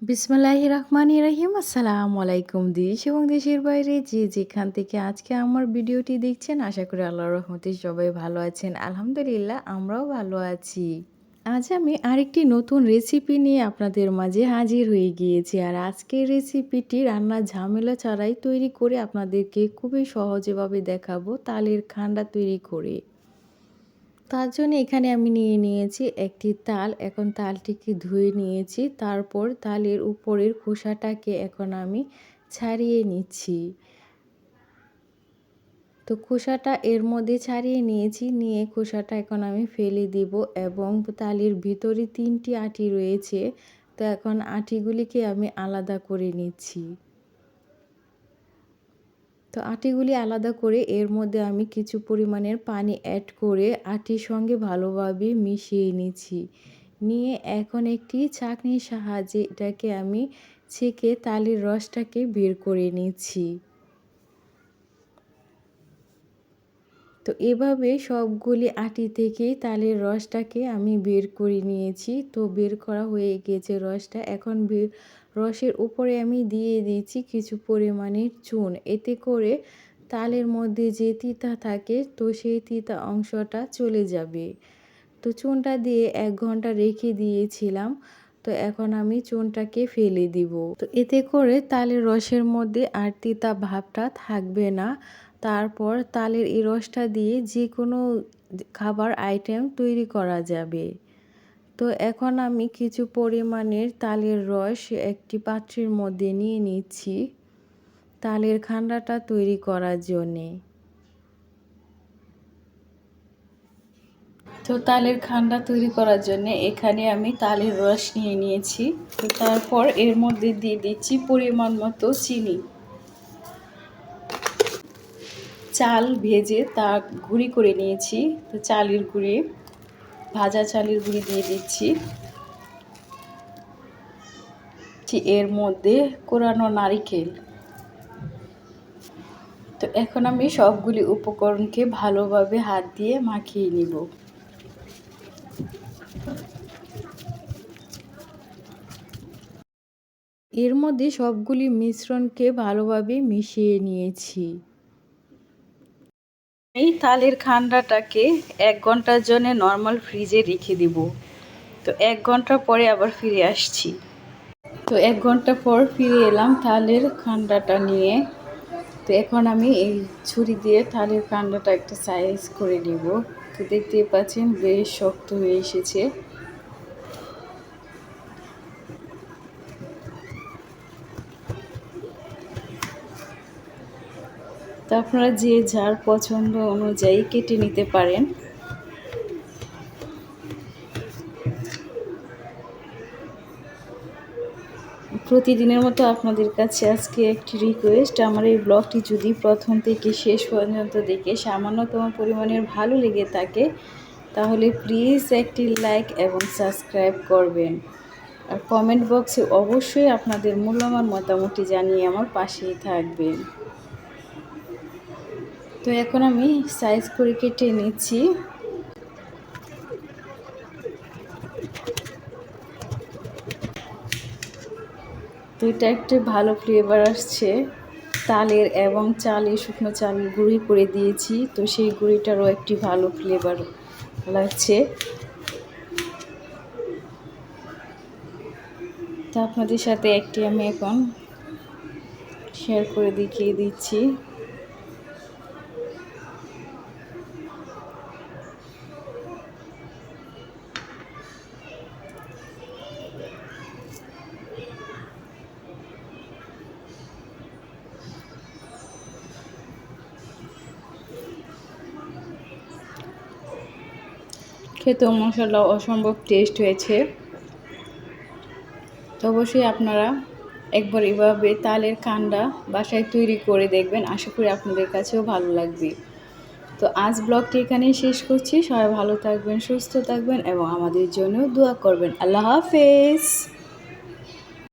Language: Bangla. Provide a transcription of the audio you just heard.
বিসমিল্লাহির রহমানির রহিম। আসসালামু আলাইকুম। দেশ এবং দেশের বাইরে যে যেখান থেকে আজকে আমার ভিডিওটি দেখছেন, আশা করি আল্লাহর রহমতে সবাই ভালো আছেন। আলহামদুলিল্লাহ, আমরাও ভালো আছি। আজ আমি আরেকটি নতুন রেসিপি নিয়ে আপনাদের মাঝে হাজির হয়ে গিয়েছি। আর আজকের রেসিপিটি রান্নার ঝামেলা ছাড়াই তৈরি করে আপনাদেরকে খুবই সহজভাবে দেখাবো তালের খান্ডা তৈরি করে। তার জন্য এখানে আমি নিয়ে নিয়েছি একটি তাল। এখন তালটিকে ধুয়ে নিয়েছি। তারপর তালের উপরের খোসাটাকে এখন আমি ছাড়িয়ে নিচ্ছি। তো খোসাটা এর মধ্যে ছাড়িয়ে নিয়েছি, নিয়ে খোসাটা এখন আমি ফেলে দিব। এবং তালের ভিতরে 3টি আটি রয়েছে, তো এখন আটিগুলিকে আমি আলাদা করে নিচ্ছি। তো আটিগুলি আলাদা করে এর মধ্যে আমি কিছু পরিমাণের পানি অ্যাড করে আটির সঙ্গে ভালোভাবে মিশিয়ে নিচ্ছি। নিয়ে এখন একটি ছাঁকনির সাহায্যে এটাকে আমি ছেঁকে তালের রসটাকে বের করে নিচ্ছি। তো এভাবে সবগুলি আটি থেকেই তালের রসটাকে আমি বের করে নিয়েছি। তো বের করা হয়ে গিয়েছে রসটা। এখন রসের উপরে আমি দিয়ে দিয়েছি কিছু পরিমাণের চুন। এতে করে তালের মধ্যে যে তিতা থাকে, তো সেই তিতা অংশটা চলে যাবে। তো চুনটা দিয়ে 1 ঘন্টা রেখে দিয়েছিলাম। তো এখন আমি চুনটাকে ফেলে দিব। তো এতে করে তালের রসের মধ্যে আর তিতা ভাবটা থাকবে না। তারপর তালের এই রসটা দিয়ে যে কোনো খাবার আইটেম তৈরি করা যাবে। তো এখন আমি কিছু পরিমাণের তালের রস একটি পাত্রের মধ্যে নিয়ে নিচ্ছি তালের খান্ডাটা তৈরি করার জন্যে। তো তালের খান্ডা তৈরি করার জন্য এখানে আমি তালের রস নিয়ে নিয়েছি। তো তারপর এর মধ্যে দিয়ে দিচ্ছি পরিমাণ মতো চিনি। চাল ভেজে তা গুঁড়ি করে নিয়েছি। তো চালের গুঁড়ি, ভাজা চালের গুঁড়ি দিয়ে দিচ্ছি। এর মধ্যে কোরানো নারিকেল। তো এখন আমি সবগুলি উপকরণকে ভালোভাবে হাত দিয়ে মাখিয়ে নিব। এর মধ্যে সবগুলি মিশ্রণকে ভালোভাবে মিশিয়ে নিয়েছি। এই তালের খান্ডাটাকে 1 ঘন্টার জন্য নর্মাল ফ্রিজে রেখে দেব। তো 1 ঘন্টা পরে আবার ফিরে আসছি। তো 1 ঘন্টা পর ফিরে এলাম তালের খান্ডাটা নিয়ে। তো এখন আমি এই ছুরি দিয়ে তালের খান্ডাটা একটা সাইজ করে নেব। তো দেখতেই পাচ্ছেন বেশ শক্ত হয়ে এসেছে। তো আপনারা যে যার পছন্দ অনুযায়ী কেটে নিতে পারেন। প্রতিদিনের মতো আপনাদের কাছে আজকে একটি রিকোয়েস্ট, আমার এই ব্লগটি যদি প্রথম থেকে শেষ পর্যন্ত দেখে সামান্যতম পরিমাণের ভালো লেগে থাকে, তাহলে প্লিজ একটি লাইক এবং সাবস্ক্রাইব করবেন। আর কমেন্ট বক্সে অবশ্যই আপনাদের মূল্যবান মতামতটি জানিয়ে আমার পাশেই থাকবেন। তো এখন আমি সাইজ করে কেটে নিচ্ছি। তো এটা একটা ভালো ফ্লেভার আসছে। তালের এবং চালের, শুকনো চালের গুঁড়ি করে দিয়েছি, তো সেই গুঁড়িটারও একটি ভালো ফ্লেভার লাগছে। তো আপনাদের সাথে একটি আমি এখন শেয়ার করে দেখিয়ে দিচ্ছি। খেতেও মাশাআল্লাহ অসম্ভব টেস্ট হয়েছে। তো অবশ্যই আপনারা একবার এভাবে তালের খান্ডা বাসায় তৈরি করে দেখবেন, আশা করি আপনাদের কাছেও ভালো লাগবে। তো আজ ব্লগটি এখানেই শেষ করছি। সবাই ভালো থাকবেন, সুস্থ থাকবেন এবং আমাদের জন্য দোয়া করবেন। আল্লাহ হাফেজ।